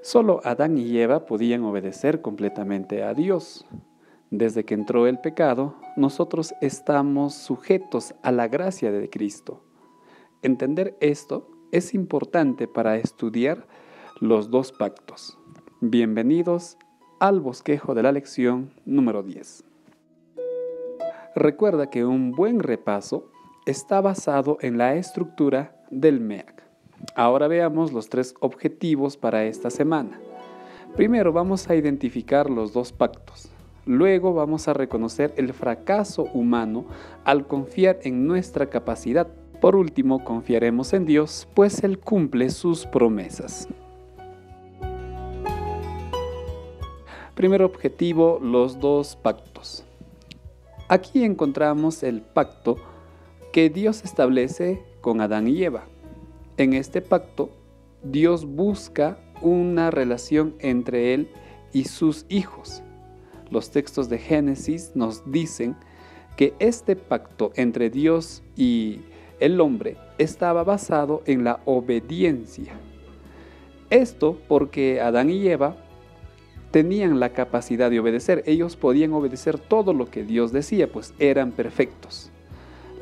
Solo Adán y Eva podían obedecer completamente a Dios. Desde que entró el pecado, nosotros estamos sujetos a la gracia de Cristo. Entender esto es importante para estudiar los dos pactos. Bienvenidos al bosquejo de la lección número 10. Recuerda que un buen repaso está basado en la estructura del MEAC. Ahora veamos los 3 objetivos para esta semana. Primero vamos a identificar los dos pactos. Luego vamos a reconocer el fracaso humano al confiar en nuestra capacidad. Por último, confiaremos en Dios, pues Él cumple sus promesas. Primer objetivo, los dos pactos. Aquí encontramos el pacto que Dios establece con Adán y Eva. En este pacto, Dios busca una relación entre Él y sus hijos. Los textos de Génesis nos dicen que este pacto entre Dios y el hombre estaba basado en la obediencia. Esto porque Adán y Eva tenían la capacidad de obedecer. Ellos podían obedecer todo lo que Dios decía, pues eran perfectos.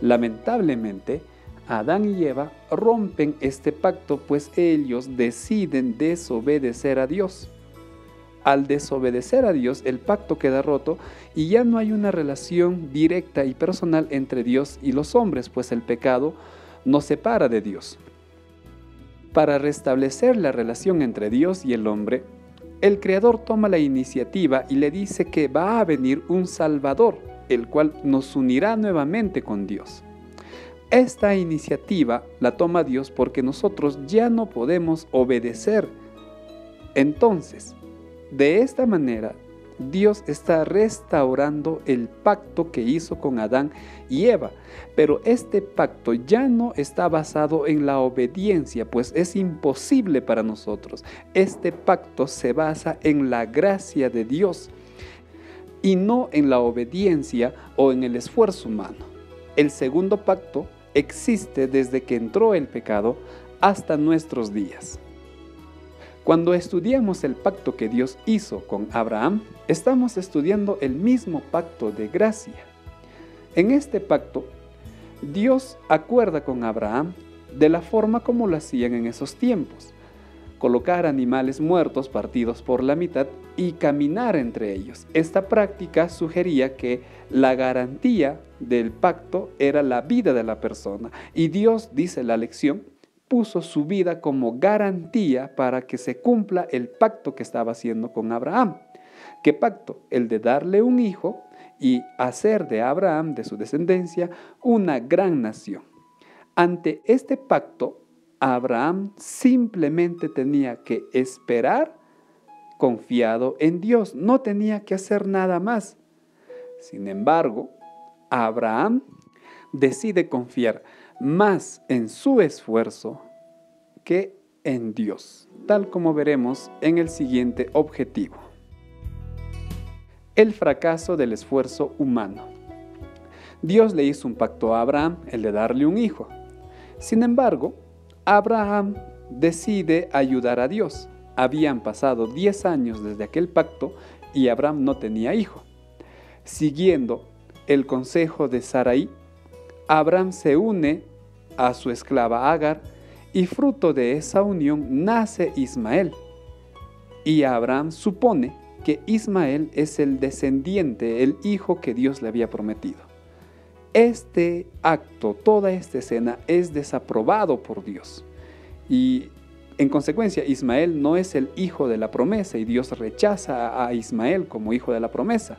Lamentablemente, Adán y Eva rompen este pacto, pues ellos deciden desobedecer a Dios. Al desobedecer a Dios, el pacto queda roto y ya no hay una relación directa y personal entre Dios y los hombres, pues el pecado nos separa de Dios. Para restablecer la relación entre Dios y el hombre, el Creador toma la iniciativa y le dice que va a venir un Salvador, el cual nos unirá nuevamente con Dios. Esta iniciativa la toma Dios porque nosotros ya no podemos obedecer. Entonces, de esta manera, Dios está restaurando el pacto que hizo con Adán y Eva, pero este pacto ya no está basado en la obediencia, pues es imposible para nosotros. Este pacto se basa en la gracia de Dios y no en la obediencia o en el esfuerzo humano. El segundo pacto existe desde que entró el pecado hasta nuestros días. Cuando estudiamos el pacto que Dios hizo con Abraham, estamos estudiando el mismo pacto de gracia. En este pacto, Dios acuerda con Abraham de la forma como lo hacían en esos tiempos: colocar animales muertos partidos por la mitad y caminar entre ellos. Esta práctica sugería que la garantía del pacto era la vida de la persona, y Dios, dice la lección, puso su vida como garantía para que se cumpla el pacto que estaba haciendo con Abraham. ¿Qué pacto? El de darle un hijo y hacer de Abraham, de su descendencia, una gran nación. Ante este pacto, Abraham simplemente tenía que esperar confiado en Dios, no tenía que hacer nada más. Sin embargo, Abraham decide confiar más en su esfuerzo que en Dios, tal como veremos en el siguiente objetivo. El fracaso del esfuerzo humano. Dios le hizo un pacto a Abraham, el de darle un hijo. Sin embargo, Abraham decide ayudar a Dios. Habían pasado 10 años desde aquel pacto y Abraham no tenía hijo. Siguiendo el consejo de Sarai, Abraham se une a su esclava Agar y fruto de esa unión nace Ismael. Y Abraham supone que Ismael es el descendiente, el hijo que Dios le había prometido. Este acto, toda esta escena es desaprobado por Dios. Y en consecuencia, Ismael no es el hijo de la promesa y Dios rechaza a Ismael como hijo de la promesa.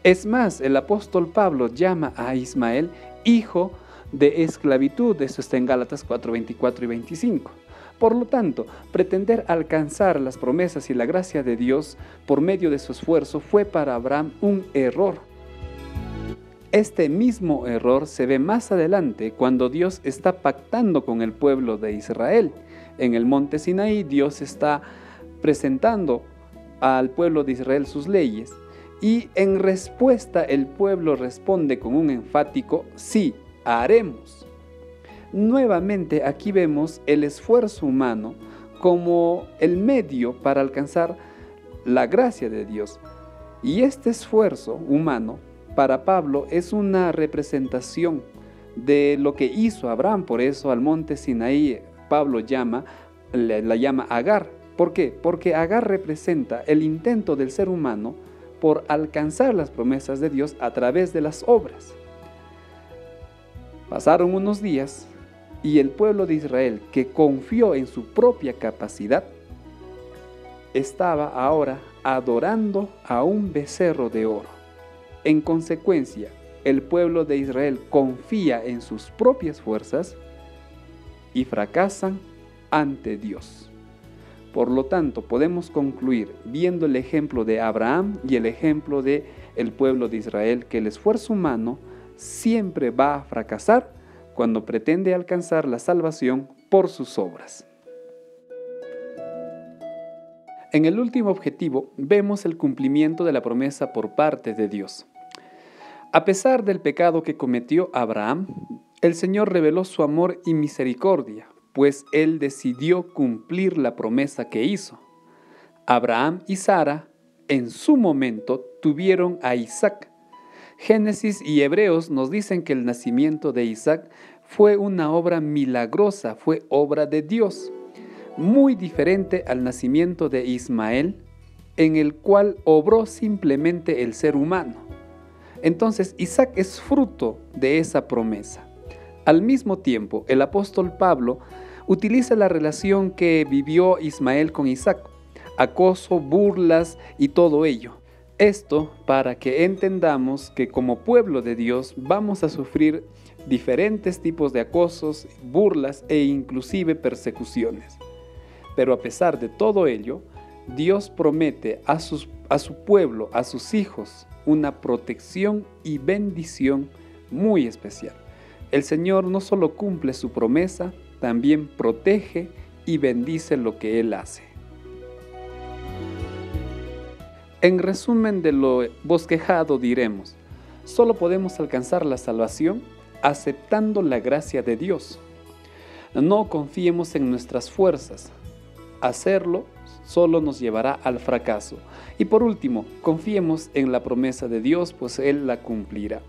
Es más, el apóstol Pablo llama a Ismael hijo de esclavitud. Eso está en Gálatas 4, 24 y 25. Por lo tanto, pretender alcanzar las promesas y la gracia de Dios por medio de su esfuerzo fue para Abraham un error. Este mismo error se ve más adelante cuando Dios está pactando con el pueblo de Israel. En el monte Sinaí, Dios está presentando al pueblo de Israel sus leyes y en respuesta el pueblo responde con un enfático sí, haremos. Nuevamente aquí vemos el esfuerzo humano como el medio para alcanzar la gracia de Dios. Y este esfuerzo humano para Pablo es una representación de lo que hizo Abraham. Por eso al monte Sinaí Pablo la llama Agar. ¿Por qué? Porque Agar representa el intento del ser humano por alcanzar las promesas de Dios a través de las obras. Pasaron unos días y el pueblo de Israel, que confió en su propia capacidad, estaba ahora adorando a un becerro de oro. En consecuencia, el pueblo de Israel confía en sus propias fuerzas y fracasan ante Dios. Por lo tanto, podemos concluir, viendo el ejemplo de Abraham y el ejemplo del pueblo de Israel, que el esfuerzo humano siempre va a fracasar cuando pretende alcanzar la salvación por sus obras. En el último objetivo vemos el cumplimiento de la promesa por parte de Dios. A pesar del pecado que cometió Abraham, el Señor reveló su amor y misericordia, pues Él decidió cumplir la promesa que hizo. Abraham y Sara, en su momento, tuvieron a Isaac. Génesis y Hebreos nos dicen que el nacimiento de Isaac fue una obra milagrosa, fue obra de Dios, muy diferente al nacimiento de Ismael, en el cual obró simplemente el ser humano. Entonces, Isaac es fruto de esa promesa. Al mismo tiempo, el apóstol Pablo utiliza la relación que vivió Ismael con Isaac, acoso, burlas y todo ello. Esto para que entendamos que como pueblo de Dios vamos a sufrir diferentes tipos de acosos, burlas e inclusive persecuciones. Pero a pesar de todo ello, Dios promete a su pueblo, a sus hijos, una protección y bendición muy especial. El Señor no solo cumple su promesa, también protege y bendice lo que Él hace. En resumen de lo bosquejado diremos, solo podemos alcanzar la salvación aceptando la gracia de Dios. No confiemos en nuestras fuerzas. Hacerlo solo nos llevará al fracaso. Y por último, confiemos en la promesa de Dios, pues Él la cumplirá.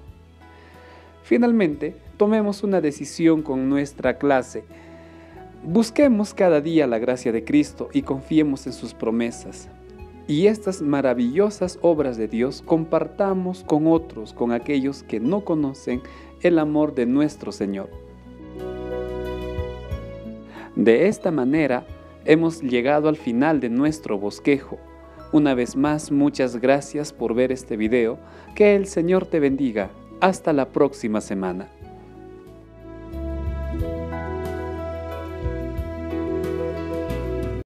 Finalmente, tomemos una decisión con nuestra clase. Busquemos cada día la gracia de Cristo y confiemos en sus promesas. Y estas maravillosas obras de Dios compartamos con otros, con aquellos que no conocen el amor de nuestro Señor. De esta manera, hemos llegado al final de nuestro bosquejo. Una vez más, muchas gracias por ver este video. Que el Señor te bendiga. Hasta la próxima semana.